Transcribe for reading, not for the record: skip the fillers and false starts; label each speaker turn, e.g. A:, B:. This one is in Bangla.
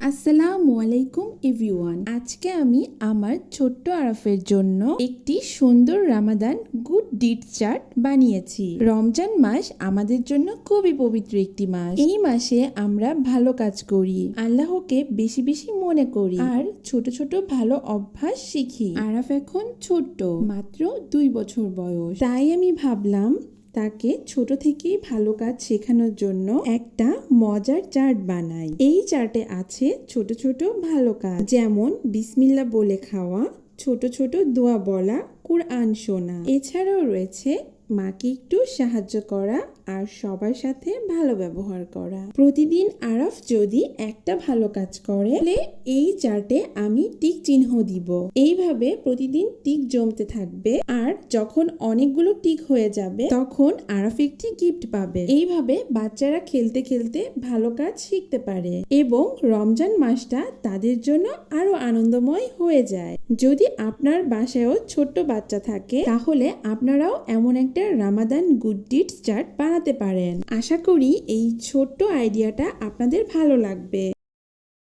A: আসসালামু আলাইকুম এভরিওয়ান। আজকে আমি আমার ছোট্ট আরাফের জন্য একটি সুন্দর রামাদান গুড ডিড চার্ট বানিয়েছি। রমজান মাস আমাদের জন্য খুবই পবিত্র একটি মাস। এই মাসে আমরা ভালো কাজ করি, আল্লাহকে বেশি বেশি মনে করি আর ছোট ছোট ভালো অভ্যাস শিখি। আরাফ এখন ছোট্ট, মাত্র 2 বছর বয়স, তাই আমি ভাবলাম তাকে ছোট থেকেই ভালো কাজ শেখানোর জন্য একটা মজার চার্ট বানাই। এই চার্টে আছে ছোট ছোট ভালো কাজ, যেমন বিসমিল্লাহ বলে খাওয়া, ছোট ছোট দোয়া বলা, কুরআন শোনা। এছাড়াও রয়েছে মাকে একটু সাহায্য করা আর সবার সাথে ভালো ব্যবহার করা। প্রতিদিন আরাফ যদি একটা ভালো কাজ করে তাহলে এই চার্টে আমি টিক চিহ্ন দিব। এইভাবে প্রতিদিন টিক জমতে থাকবে আর যখন অনেকগুলো টিক হয়ে যাবে তখন আরাফ একটি গিফট পাবে। এইভাবে বাচ্চারা খেলতে খেলতে ভালো কাজ শিখতে পারে এবং রমজান মাসটা তাদের জন্য আরো আনন্দময় হয়ে যায়। যদি আপনার বাসায়ও ছোট্ট বাচ্চা থাকে তাহলে আপনারাও এমন একটা রামাদান গুড ডিডস চার্ট বানাতে পারেন। আশা করি এই ছোট্ট আইডিয়াটা আপনাদের ভালো লাগবে।